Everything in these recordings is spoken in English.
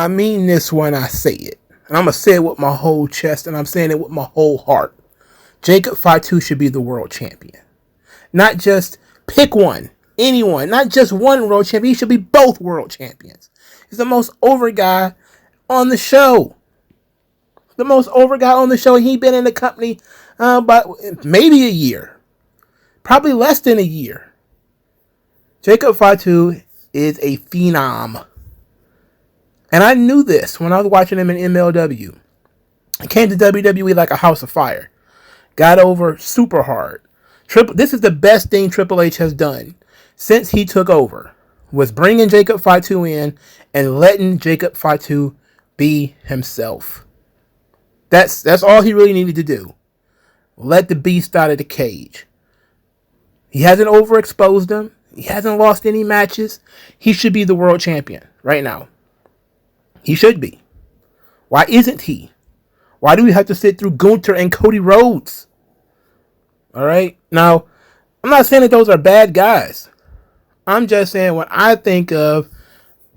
I mean this when I say it. And I'm going to say it with my whole chest, and I'm saying it with my whole heart. Jacob Fatu should be the world champion. Not just pick one, anyone, not just one world champion. He should be both world champions. He's the most over guy on the show. The most over guy on the show. He's been in the company about maybe a year. Probably less than a year. Jacob Fatu is a phenom. And I knew this when I was watching him in MLW. He came to WWE like a house of fire. Got over super hard. This is the best thing Triple H has done since he took over. Was bringing Jacob Fatu in and letting Jacob Fatu be himself. That's all he really needed to do. Let the beast out of the cage. He hasn't overexposed him. He hasn't lost any matches. He should be the world champion right now. He should be. Why isn't he? Why do we have to sit through Gter and Cody Rhodes? All right. Now, I'm not saying that those are bad guys. I'm just saying when I think of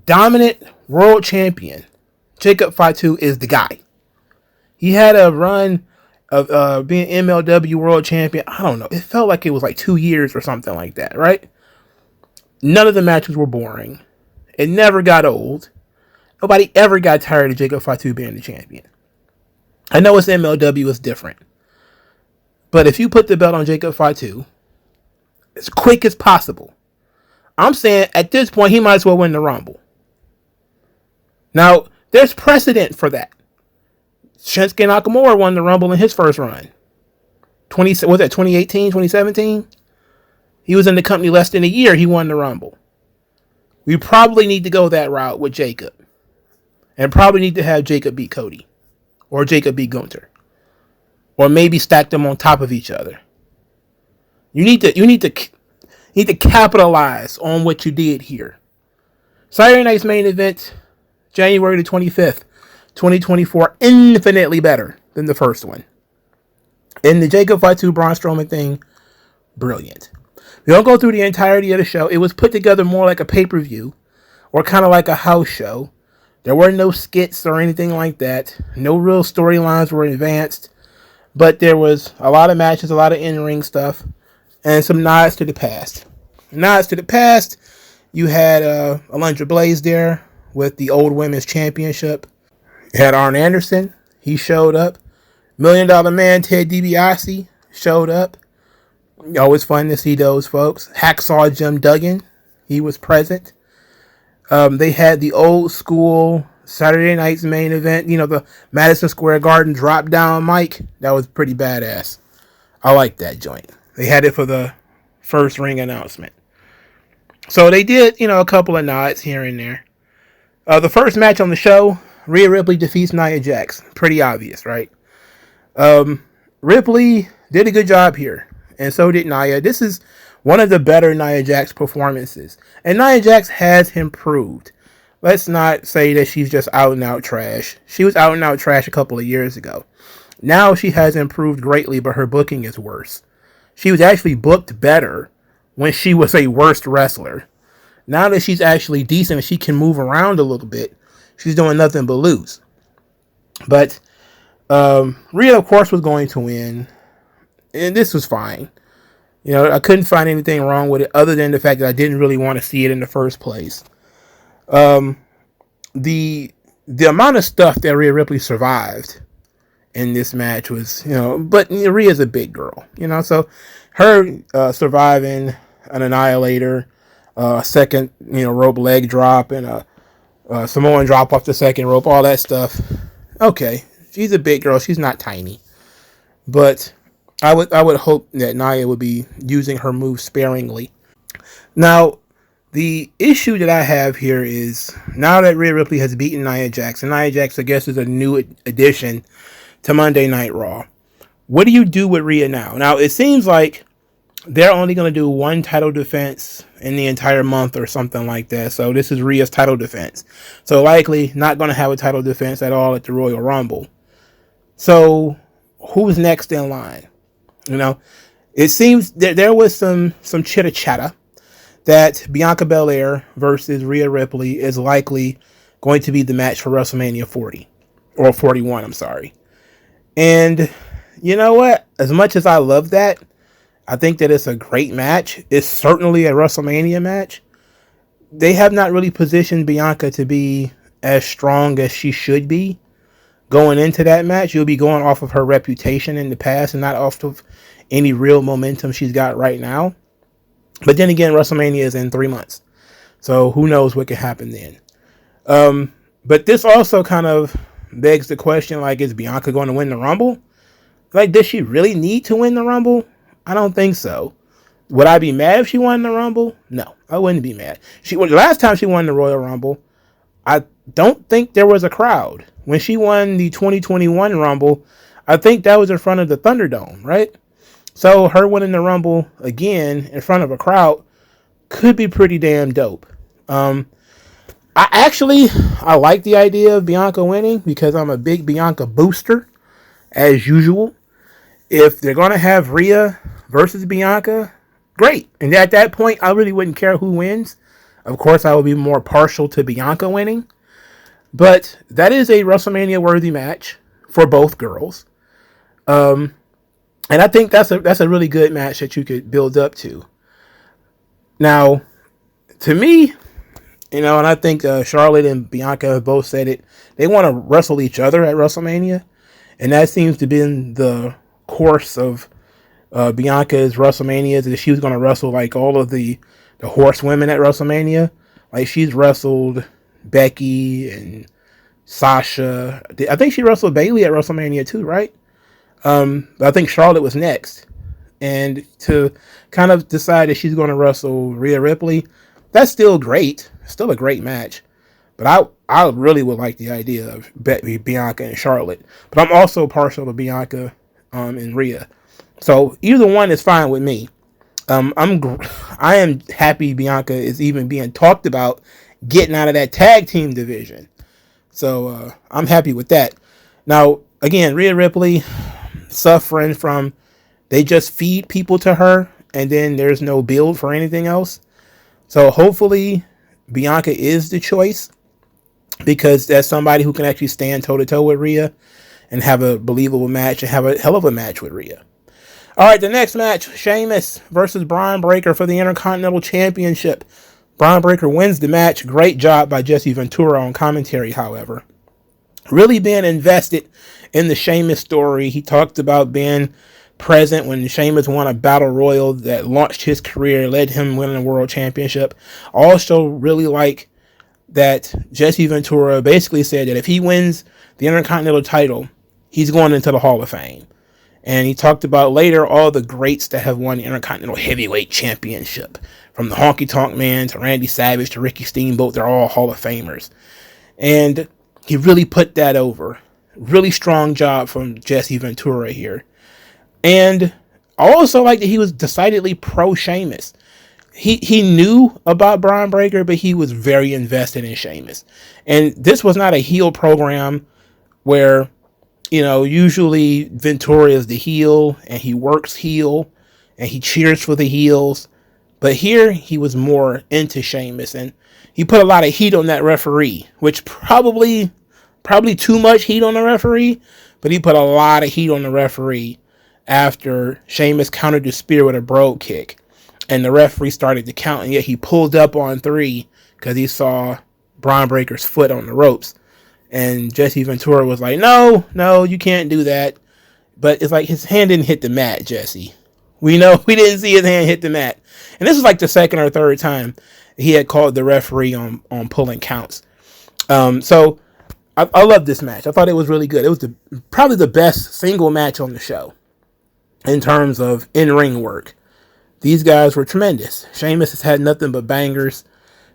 dominant world champion, Jacob Fatu is the guy. He had a run of being MLW world champion. I don't know. It felt like it was like 2 years or something like that, right? None of the matches were boring. It never got old. Nobody ever got tired of Jacob Fatu being the champion. I know it's MLW is different. But if you put the belt on Jacob Fatu as quick as possible, I'm saying at this point he might as well win the Rumble. Now, there's precedent for that. Shinsuke Nakamura won the Rumble in his first run. 2018, 2017? He was in the company less than a year. He won the Rumble. We probably need to go that route with Jacob. And probably need to have Jacob beat Cody. Or Jacob beat Gter. Or maybe stack them on top of each other. You need to capitalize on what you did here. Saturday night's main event, January the 25th, 2024, infinitely better than the first one. And the Jacob Fatu Braun Strowman thing, brilliant. We don't go through the entirety of the show. It was put together more like a pay-per-view or kind of like a house show. There were no skits or anything like that. No real storylines were advanced. But there was a lot of matches, a lot of in-ring stuff, and some nods to the past. Nods to the past, you had Alundra Blaze there with the Old Women's Championship. You had Arn Anderson. He showed up. $1 Million Man Ted DiBiase showed up. Always fun to see those folks. Hacksaw Jim Duggan, he was present. They had the old school Saturday night's main event. You know, the Madison Square Garden drop down mic. That was pretty badass. I like that joint. They had it for the first ring announcement. So they did, a couple of nods here and there. The first match on the show, Rhea Ripley defeats Nia Jax. Pretty obvious, right? Ripley did a good job here. And so did Nia. This is one of the better Nia Jax performances. And Nia Jax has improved. Let's not say that she's just out and out trash. She was out and out trash a couple of years ago. Now she has improved greatly, but her booking is worse. She was actually booked better when she was a worst wrestler. Now that she's actually decent and she can move around a little bit, she's doing nothing but lose. But Rhea, of course, was going to win. And this was fine. I couldn't find anything wrong with it other than the fact that I didn't really want to see it in the first place. The amount of stuff that Rhea Ripley survived in this match was, but Rhea's a big girl, so her surviving an Annihilator, second, rope leg drop, and a Samoan drop off the second rope, all that stuff. Okay, she's a big girl. She's not tiny, but I would hope that Nia would be using her moves sparingly. Now, the issue that I have here is now that Rhea Ripley has beaten Nia Jax, and Nia Jax, I guess, is a new addition to Monday Night Raw. What do you do with Rhea now? Now, it seems like they're only going to do one title defense in the entire month or something like that. So this is Rhea's title defense. So likely not going to have a title defense at all at the Royal Rumble. So who's next in line? It seems that there was some chitter chatter that Bianca Belair versus Rhea Ripley is likely going to be the match for WrestleMania 40 or 41. I'm sorry. And you know what? As much as I love that, I think that it's a great match. It's certainly a WrestleMania match. They have not really positioned Bianca to be as strong as she should be going into that match. You'll be going off of her reputation in the past and not off of any real momentum she's got right now. But then again, WrestleMania is in 3 months. So who knows what could happen then. But this also kind of begs the question, like, is Bianca going to win the Rumble? Like, does she really need to win the Rumble? I don't think so. Would I be mad if she won the Rumble? No, I wouldn't be mad. The last time she won the Royal Rumble, I don't think there was a crowd. When she won the 2021 Rumble, I think that was in front of the Thunderdome, right? So her winning the Rumble again in front of a crowd could be pretty damn dope. I like the idea of Bianca winning because I'm a big Bianca booster, as usual. If they're going to have Rhea versus Bianca, great. And at that point, I really wouldn't care who wins. Of course, I would be more partial to Bianca winning. But that is a WrestleMania-worthy match for both girls. And I think that's a really good match that you could build up to. Now, to me, and I think Charlotte and Bianca have both said it, they want to wrestle each other at WrestleMania. And that seems to be the course of Bianca's WrestleMania, that she was going to wrestle like all of the horsewomen at WrestleMania. Like, she's wrestled Becky and Sasha. I think she wrestled Bayley at WrestleMania too, right? But I think Charlotte was next. And to kind of decide that she's going to wrestle Rhea Ripley, that's still great. Still a great match. But I really would like the idea of Bianca and Charlotte. But I'm also partial to Bianca and Rhea. So either one is fine with me. I am happy Bianca is even being talked about getting out of that tag team division. So I'm happy with that. Now, again, Rhea Ripley suffering from, they just feed people to her and then there's no build for anything else. So hopefully Bianca is the choice, because that's somebody who can actually stand toe-to-toe with Rhea and have a believable match and have a hell of a match with Rhea. All right, the next match, Sheamus versus Braun Breaker for the Intercontinental Championship. Braun Breaker wins the match. Great job by Jesse Ventura on commentary, however. Really being invested in the Sheamus story. He talked about being present when Sheamus won a battle royal that launched his career, led him winning a world championship. Also really like that Jesse Ventura basically said that if he wins the Intercontinental title, he's going into the Hall of Fame. And he talked about later all the greats that have won the Intercontinental Heavyweight Championship. From the Honky Tonk Man to Randy Savage to Ricky Steamboat, they're all Hall of Famers. And he really put that over. Really strong job from Jesse Ventura here. And I also like that he was decidedly pro-Sheamus. He knew about Braun Breaker, but he was very invested in Sheamus. And this was not a heel program where, usually Ventura is the heel and he works heel and he cheers for the heels. But here he was more into Sheamus, and he put a lot of heat on that referee, which probably too much heat on the referee, but he put a lot of heat on the referee after Sheamus countered the spear with a brogue kick. And the referee started to count, and yet he pulled up on 3 because he saw Braun Breaker's foot on the ropes. And Jesse Ventura was like, no, you can't do that. But it's like his hand didn't hit the mat, Jesse. We know we didn't see his hand hit the mat. And this was like the second or third time he had called the referee on pulling counts. So I love this match. I thought it was really good. It was probably the best single match on the show in terms of in-ring work. These guys were tremendous. Sheamus has had nothing but bangers.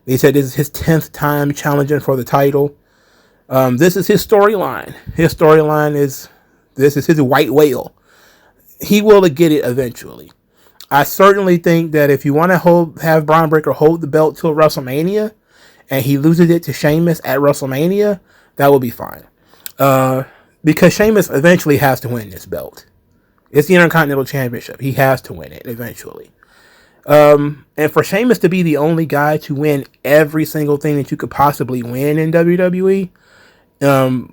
They said this is his 10th time challenging for the title. This is his storyline. His storyline is, this is his white whale. He will get it eventually. I certainly think that if you want to have Braun Breaker hold the belt till WrestleMania, and he loses it to Sheamus at WrestleMania, that will be fine. Because Sheamus eventually has to win this belt. It's the Intercontinental Championship. He has to win it eventually. And for Sheamus to be the only guy to win every single thing that you could possibly win in WWE,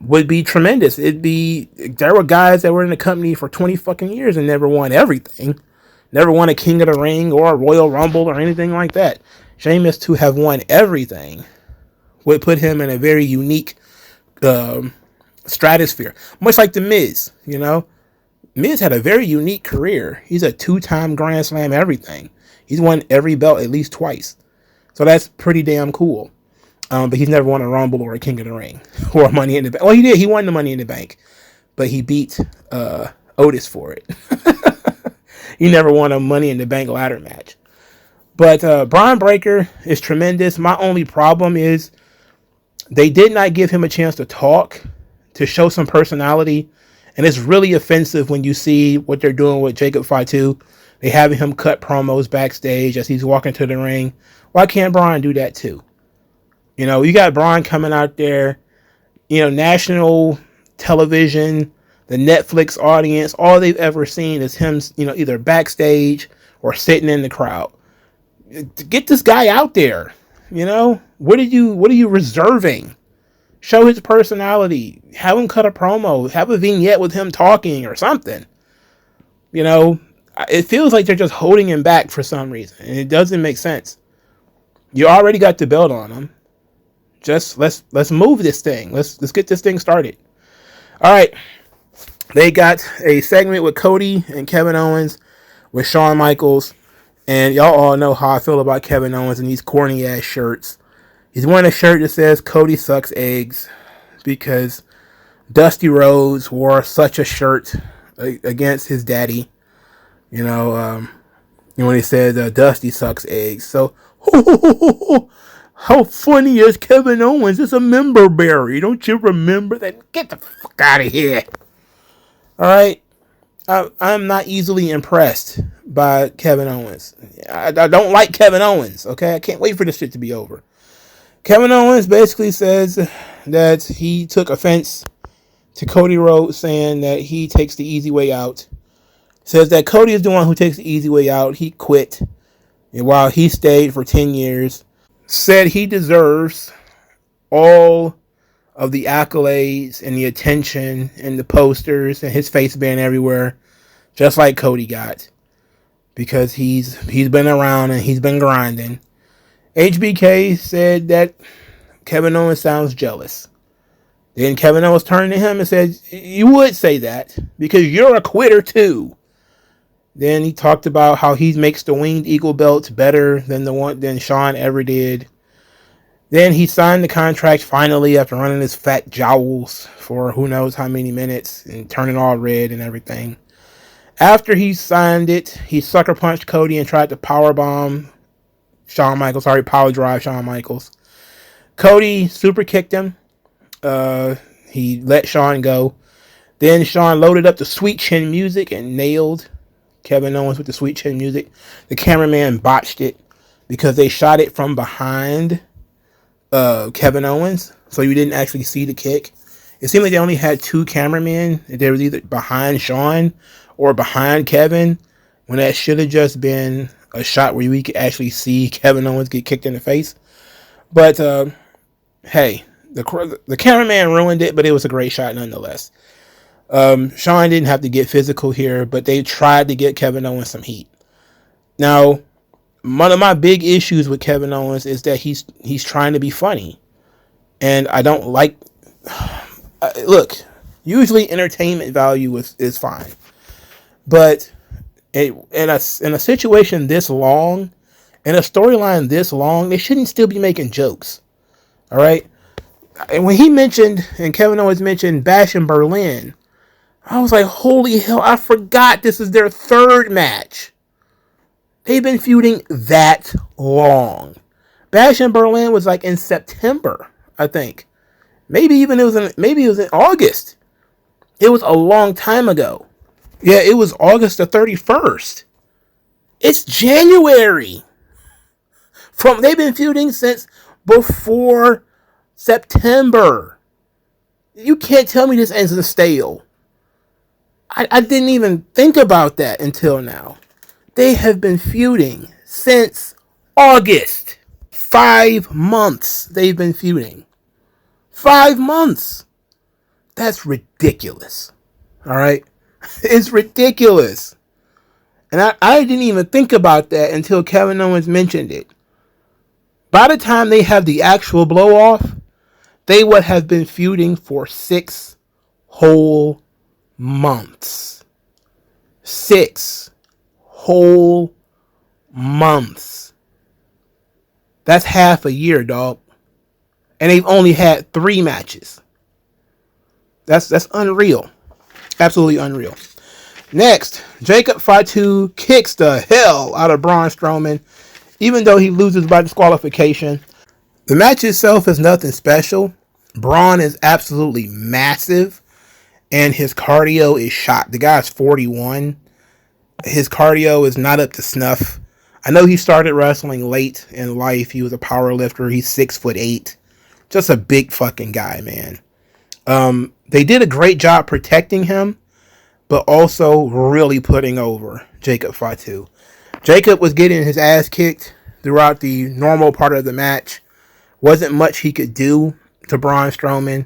would be tremendous. There were guys that were in the company for 20 fucking years and never won everything. Never won a King of the Ring or a Royal Rumble or anything like that. Sheamus to have won everything would put him in a very unique stratosphere. Much like The Miz, you know. Miz had a very unique career. He's a 2-time Grand Slam everything. He's won every belt at least twice. So that's pretty damn cool. But he's never won a Rumble or a King of the Ring or a Money in the Bank. Well, he did. He won the Money in the Bank. But he beat Otis for it. He never won a Money in the Bank ladder match. But Braun Breaker is tremendous. My only problem is they did not give him a chance to talk, to show some personality. And it's really offensive when you see what they're doing with Jacob Fatu. They having him cut promos backstage as he's walking to the ring. Why can't Braun do that too? You know, you got Braun coming out there, you know, national television, the Netflix audience, all they've ever seen is him, you know, either backstage or sitting in the crowd. Get this guy out there. You know, what are you reserving? Show his personality. Have him cut a promo. Have a vignette with him talking or something. You know, it feels like they're just holding him back for some reason, and it doesn't make sense. You already got the belt on him. Just let's move this thing. Let's get this thing started. All right. They got a segment with Cody and Kevin Owens with Shawn Michaels. And y'all all know how I feel about Kevin Owens and these corny ass shirts. He's wearing a shirt that says Cody sucks eggs because Dusty Rhodes wore such a shirt against his daddy. You know, when he said Dusty sucks eggs. So, how funny is Kevin Owens? It's a member berry. Don't you remember that? Get the fuck out of here. All right. I'm not easily impressed by Kevin Owens. I don't like Kevin Owens, okay? I can't wait for this shit to be over. Kevin Owens basically says that he took offense to Cody Rhodes saying that he takes the easy way out. Says that Cody is the one who takes the easy way out. He quit while he stayed for 10 years. Said he deserves all of the accolades and the attention and the posters and his face being everywhere, just like Cody got, because he's been around and he's been grinding. HBK said that Kevin Owens sounds jealous. Then Kevin Owens turned to him and said, "You would say that because you're a quitter too." Then he talked about how he makes the Winged Eagle belts better than Shawn ever did. Then he signed the contract finally after running his fat jowls for who knows how many minutes and turning all red and everything. After he signed it, he sucker punched Cody and tried to power drive Shawn Michaels. Cody super kicked him. He let Shawn go. Then Shawn loaded up the Sweet Chin music and nailed Kevin Owens with the Sweet Chin music. The cameraman botched it because they shot it from behind Kevin Owens, so you didn't actually see the kick. It seemed like they only had 2 cameramen. They were either behind Shawn or behind Kevin, when that should have just been a shot where we could actually see Kevin Owens get kicked in the face. But hey, the cameraman ruined it, but it was a great shot nonetheless. Shawn didn't have to get physical here, but they tried to get Kevin Owens some heat. Now, one of my big issues with Kevin Owens is that he's trying to be funny, and I don't like. Look, usually entertainment value is fine, but in a situation this long, in a storyline this long, they shouldn't still be making jokes. All right, and when Kevin Owens mentioned Bash in Berlin, I was like, holy hell! I forgot this is their 3rd match. They've been feuding that long. Bash in Berlin was like in September, I think. Maybe it was in August. It was a long time ago. Yeah, it was August the 31st. It's January. They've been feuding since before September. You can't tell me this ends in stale. I didn't even think about that until now. They have been feuding since August. 5 months they've been feuding. 5 months. That's ridiculous. All right? It's ridiculous. And I didn't even think about that until Kevin Owens mentioned it. By the time they have the actual blow off, they would have been feuding for 6 whole months. 6 whole months. That's half a year, dog. And they've only had 3 matches. That's unreal. Absolutely unreal. Next, Jacob Fatu kicks the hell out of Braun Strowman, even though he loses by disqualification. The match itself is nothing special. Braun is absolutely massive, and his cardio is shot. The guy's 41. His cardio is not up to snuff. I know he started wrestling late in life. He was a power lifter. He's 6'8". Just a big fucking guy, man. They did a great job protecting him, but also really putting over Jacob Fatu. Jacob was getting his ass kicked throughout the normal part of the match. Wasn't much he could do to Braun Strowman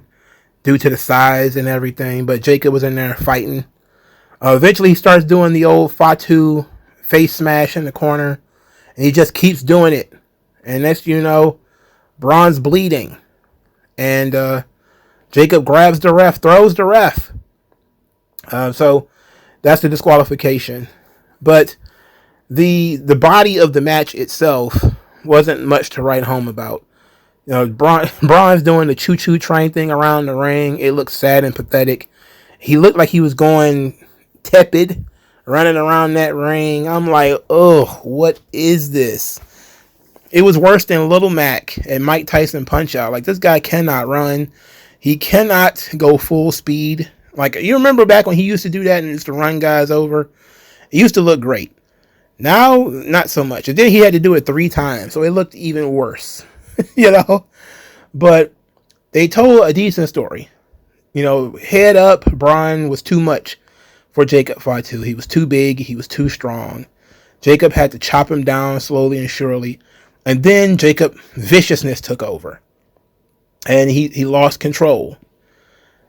due to the size and everything, but Jacob was in there fighting. Eventually he starts doing the old Fatu face smash in the corner, and he just keeps doing it. And next you know, Braun's bleeding. And Jacob grabs the ref, throws the ref. So that's the disqualification. But the body of the match itself wasn't much to write home about. You know, Braun's doing the choo-choo train thing around the ring. It looked sad and pathetic. He looked like he was going tepid, running around that ring. I'm like, oh, what is this? It was worse than Little Mac and Mike Tyson Punch-Out. Like, this guy cannot run. He cannot go full speed. Like, you remember back when he used to do that and used to run guys over? It used to look great. Now, not so much. And then he had to do it 3 times, so it looked even worse. You know? But they told a decent story. You know, head up, Braun was too much for Jacob Fatu. He was too big. He was too strong. Jacob had to chop him down slowly and surely. And then Jacob viciousness took over. And he lost control.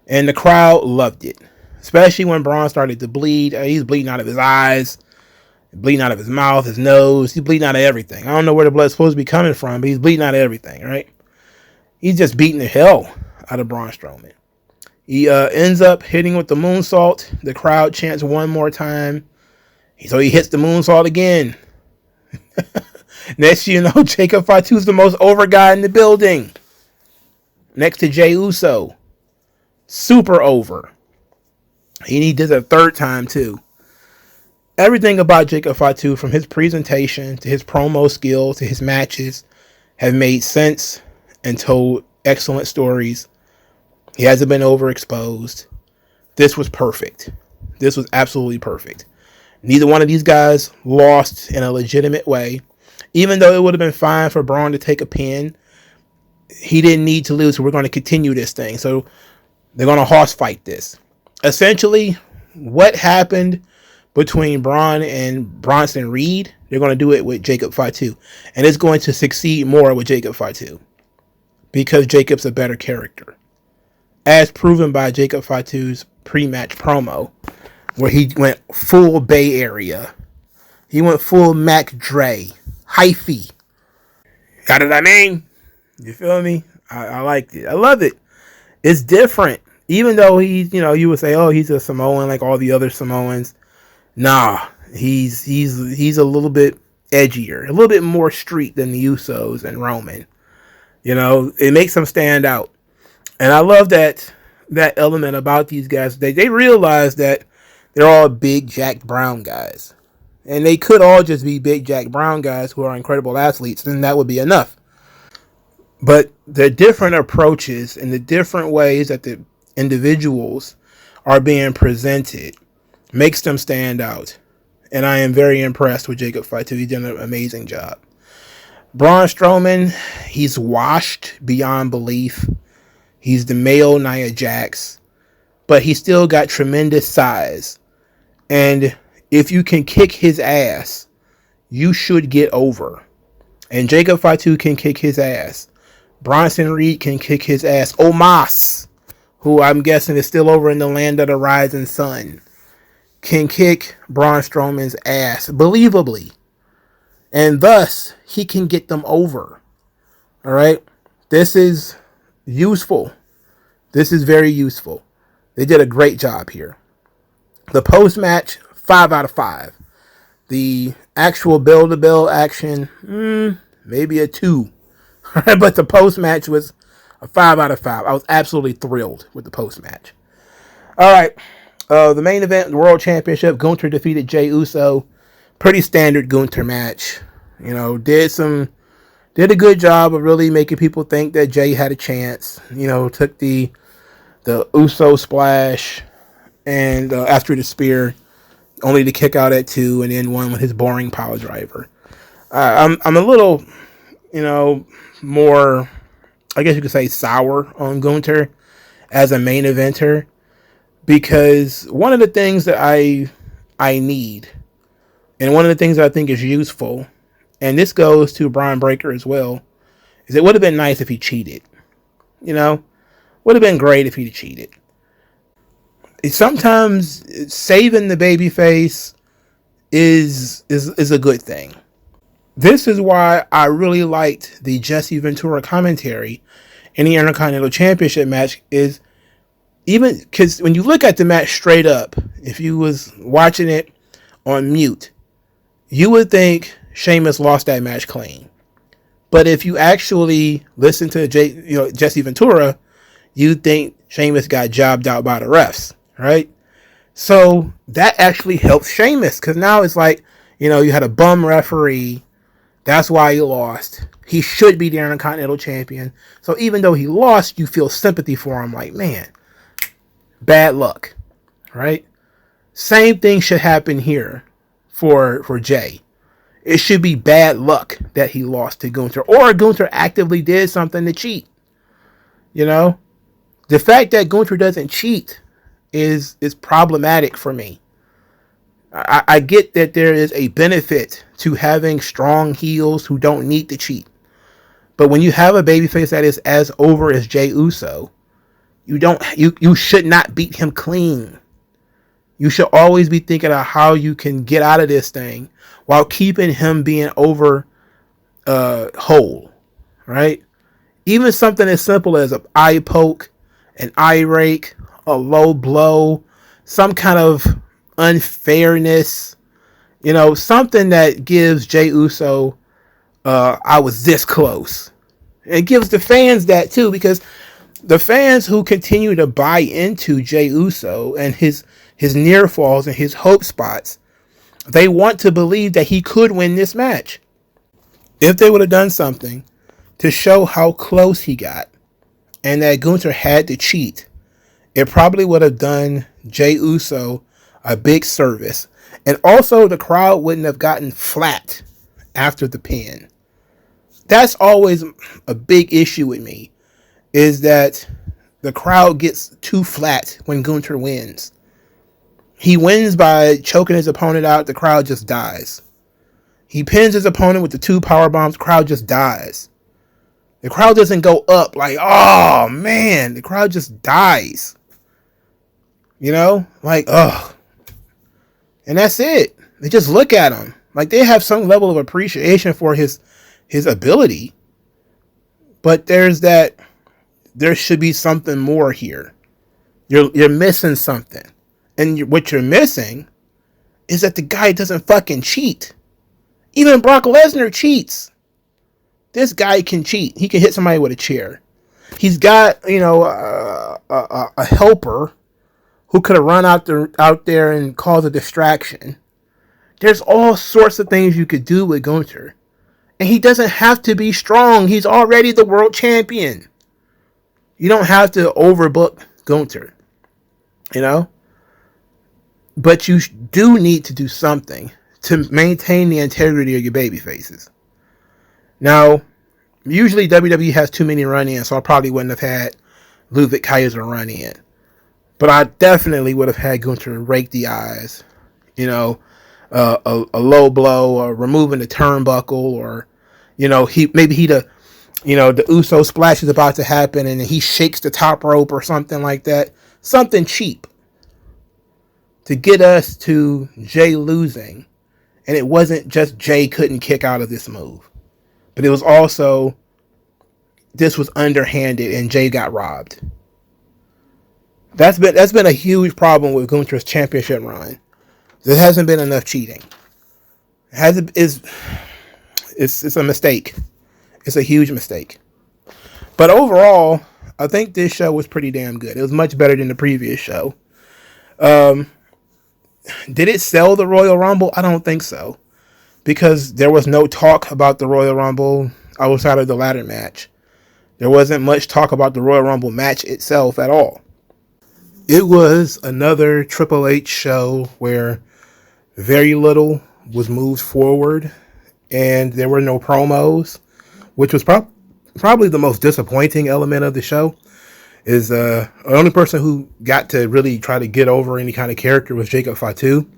And the crowd loved it. Especially when Braun started to bleed. He's bleeding out of his eyes. Bleeding out of his mouth, his nose. He's bleeding out of everything. I don't know where the blood's supposed to be coming from, but he's bleeding out of everything, right? He's just beating the hell out of Braun Strowman. He ends up hitting with the moonsault. The crowd chants one more time. So he hits the moonsault again. Next you know, Jacob Fatu's the most over guy in the building. Next to Jey Uso. Super over. He did it a 3rd time too. Everything about Jacob Fatu, from his presentation to his promo skill to his matches, have made sense and told excellent stories. He hasn't been overexposed. This was perfect. This was absolutely perfect. Neither one of these guys lost in a legitimate way. Even though it would have been fine for Braun to take a pin, he didn't need to lose, so we're going to continue this thing. So they're going to horse fight this. Essentially, what happened between Braun and Bronson Reed, they're going to do it with Jacob Fatu. And it's going to succeed more with Jacob Fatu. Because Jacob's a better character. As proven by Jacob Fatu's pre-match promo, where he went full Bay Area. He went full Mac Dre. Hyphy. Got it, I mean? You feel me? I liked it. I love it. It's different. Even though he's, you know, you would say, oh, he's a Samoan like all the other Samoans. Nah, he's a little bit edgier, a little bit more street than the Usos and Roman. You know, it makes them stand out. And I love that element about these guys. They realize that they're all big, jacked, brown guys. And they could all just be big, jacked, brown guys who are incredible athletes, and that would be enough. But the different approaches and the different ways that the individuals are being presented makes them stand out. And I am very impressed with Jacob Fatu. He's done an amazing job. Braun Strowman, he's washed beyond belief. He's the male Nia Jax. But he's still got tremendous size. And if you can kick his ass, you should get over. And Jacob Fatu can kick his ass. Bronson Reed can kick his ass. Omos, who I'm guessing is still over in the land of the rising sun, can kick Braun Strowman's ass believably. And thus, he can get them over. All right? This is useful. This is very useful. They did a great job here. The post-match, 5 out of 5. The actual build-to-build action, maybe a 2. But the post-match was a 5 out of 5. I was absolutely thrilled with the post-match. All right. The main event, the World Championship, Gter defeated Jey Uso. Pretty standard Gter match. You know, did a good job of really making people think that Jey had a chance. You know, took the Uso splash and after the spear, only to kick out at 2 and then won with his boring power driver. I'm a little, more, I guess you could say, sour on Gter as a main eventer, because one of the things that I need, and one of the things that I think is useful, and this goes to Brian Breaker as well, is it would have been nice if he cheated. Would have been great if he cheated. Sometimes saving the babyface is a good thing. This is why I really liked the Jesse Ventura commentary in the Intercontinental Championship match, is even because when you look at the match straight up, if you was watching it on mute, you would think Sheamus lost that match clean. But if you actually listen to Jesse Ventura, you think Sheamus got jobbed out by the refs, right? So that actually helps Sheamus, because now it's like, you had a bum referee. That's why he lost. He should be the Intercontinental Champion. So even though he lost, you feel sympathy for him. Like, man, bad luck, right? Same thing should happen here for Jey. It should be bad luck that he lost to Gter, or Gter actively did something to cheat. The fact that Gter doesn't cheat is problematic for me. I get that there is a benefit to having strong heels who don't need to cheat. But when you have a babyface that is as over as Jey Uso, you should not beat him clean. You should always be thinking of how you can get out of this thing while keeping him being over whole, right? Even something as simple as an eye poke, an eye rake, a low blow, some kind of unfairness, something that gives Jey Uso, I was this close. It gives the fans that too, because the fans who continue to buy into Jey Uso and his near falls and his hope spots, they want to believe that he could win this match. If they would have done something to show how close he got and that Gter had to cheat, it probably would have done Jey Uso a big service. And also the crowd wouldn't have gotten flat after the pin. That's always a big issue with me, is that the crowd gets too flat when Gter wins. He wins by choking his opponent out, the crowd just dies. He pins his opponent with the 2 power bombs, the crowd just dies. The crowd doesn't go up like, oh man, the crowd just dies. Like, oh. And that's it. They just look at him. Like, they have some level of appreciation for his ability. But there should be something more here. You're missing something. And what you're missing is that the guy doesn't fucking cheat. Even Brock Lesnar cheats. This guy can cheat. He can hit somebody with a chair. He's got, a helper who could have run out there and caused a distraction. There's all sorts of things you could do with Gter. And he doesn't have to be strong. He's already the world champion. You don't have to overbook Gter. But you do need to do something to maintain the integrity of your baby faces. Now, usually WWE has too many run-ins, so I probably wouldn't have had Ludwig Kaiser run in. But I definitely would have had Gter rake the eyes. a low blow, or removing the turnbuckle, or the Uso splash is about to happen and he shakes the top rope or something like that. Something cheap to get us to Jay losing. And it wasn't just Jay couldn't kick out of this move, but it was also this was underhanded and Jay got robbed. That's been a huge problem with Gunther's championship run. There hasn't been enough cheating. It's a mistake. It's a huge mistake. But overall, I think this show was pretty damn good. It was much better than the previous show. Did it sell the Royal Rumble? I don't think so. Because there was no talk about the Royal Rumble outside of the ladder match. There wasn't much talk about the Royal Rumble match itself at all. It was another Triple H show where very little was moved forward and there were no promos, which was probably the most disappointing element of the show. Is the only person who got to really try to get over any kind of character was Jacob Fatu.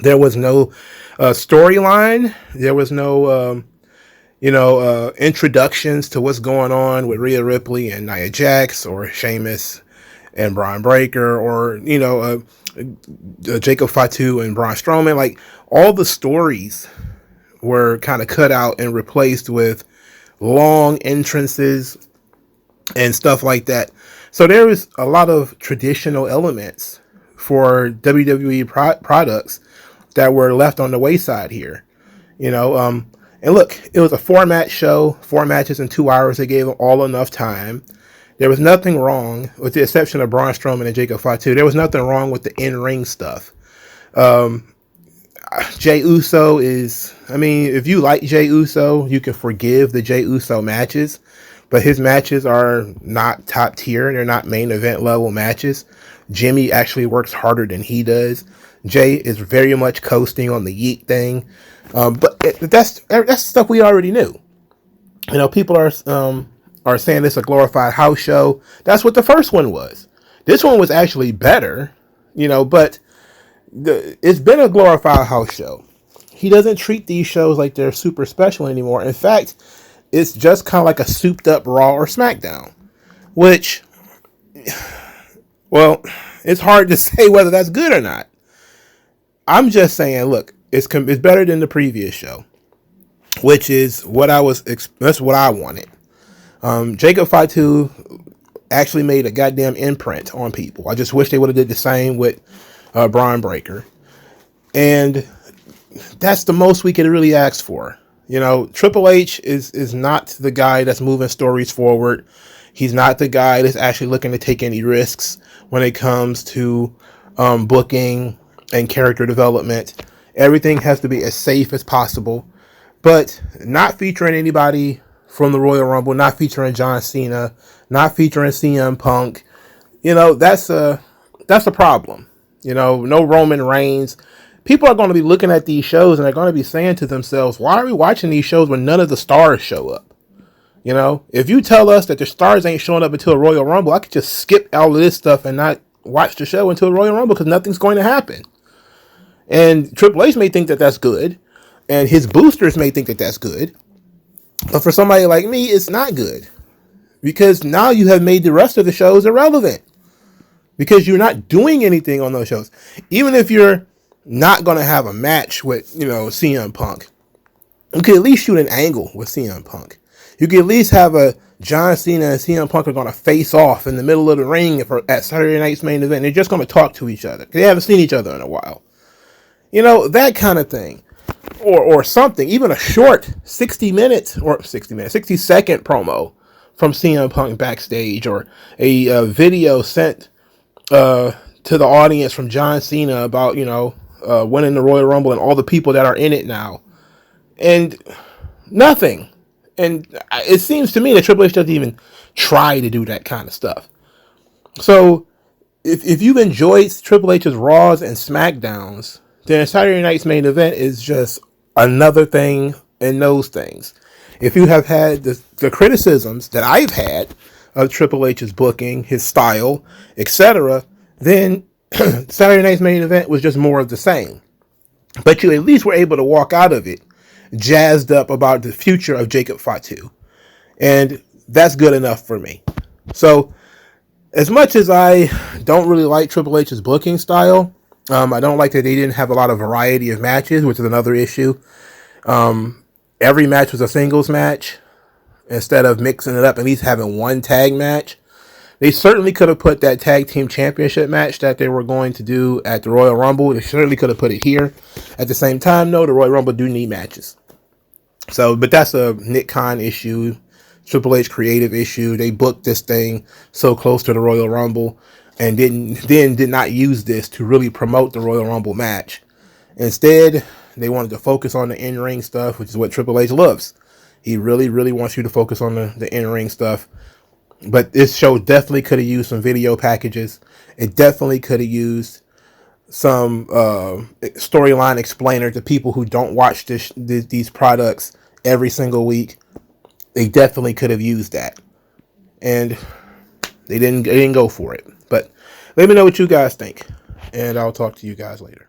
There was no storyline. There was no introductions to what's going on with Rhea Ripley and Nia Jax, or Sheamus and Braun Breaker, or Jacob Fatu and Braun Strowman. Like, all the stories were kind of cut out and replaced with long entrances and stuff like that. So there was a lot of traditional elements for WWE products that were left on the wayside here. And look, it was a 4-match show, 4 matches in 2 hours. They gave them all enough time. There was nothing wrong, with the exception of Braun Strowman and Jacob Fatu. There was nothing wrong with the in-ring stuff. Jey Uso if you like Jey Uso, you can forgive the Jey Uso matches, but his matches are not top tier. They're not main event level matches. Jimmy actually works harder than he does. Jay is very much coasting on the yeet thing. But that's stuff we already knew. People are saying it's a glorified house show. That's what the first one was. This one was actually better, but it's been a glorified house show. He doesn't treat these shows like they're super special anymore. In fact, it's just kind of like a souped up Raw or SmackDown, which, well, it's hard to say whether that's good or not. I'm just saying, look, it's better than the previous show, which is that's what I wanted. Jacob Fatu actually made a goddamn imprint on people. I just wish they would have did the same with Braun Breaker. And that's the most we could really ask for. Triple H is not the guy that's moving stories forward. He's not the guy that's actually looking to take any risks when it comes to booking and character development. Everything has to be as safe as possible. But not featuring anybody from the Royal Rumble, not featuring John Cena, not featuring CM Punk, that's a problem. No Roman Reigns. People are going to be looking at these shows and they're going to be saying to themselves, why are we watching these shows when none of the stars show up? If you tell us that the stars ain't showing up until a Royal Rumble, I could just skip all of this stuff and not watch the show until a Royal Rumble because nothing's going to happen. And Triple H may think that that's good, and his boosters may think that that's good, but for somebody like me, it's not good, because now you have made the rest of the shows irrelevant, because you're not doing anything on those shows. Even if you're not going to have a match with, CM Punk, you could at least shoot an angle with CM Punk. You could at least have a John Cena and CM Punk are going to face off in the middle of the ring at Saturday night's main event. They're just going to talk to each other. They haven't seen each other in a while. That kind of thing. Or something. Even a short 60 second promo from CM Punk backstage, or a video sent to the audience from John Cena about, winning the Royal Rumble and all the people that are in it now. And nothing. And it seems to me that Triple H doesn't even try to do that kind of stuff. So if you've enjoyed Triple H's Raws and SmackDowns, then Saturday night's main event is just another thing in those things. If you have had the criticisms that I've had of Triple H's booking, his style, etc., then Saturday night's main event was just more of the same. But you at least were able to walk out of it jazzed up about the future of Jacob Fatu. And that's good enough for me. So, as much as I don't really like Triple H's booking style, I don't like that they didn't have a lot of variety of matches, which is another issue. Every match was a singles match instead of mixing it up, at least having one tag match. They certainly could have put that tag team championship match that they were going to do at the Royal Rumble. They certainly could have put it here. At the same time, no, the Royal Rumble do need matches. So, but that's a Nick Khan issue, Triple H creative issue. They booked this thing so close to the Royal Rumble and did not use this to really promote the Royal Rumble match. Instead, they wanted to focus on the in-ring stuff, which is what Triple H loves. He really, really wants you to focus on the in-ring stuff. But this show definitely could have used some video packages. It definitely could have used some storyline explainer to people who don't watch these products every single week. They definitely could have used that. And they didn't go for it. But let me know what you guys think. And I'll talk to you guys later.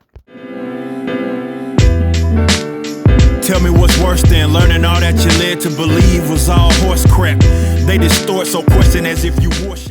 Tell me what's worse than learning all that you led to believe was all horse crap. They distort, so question as if you worship.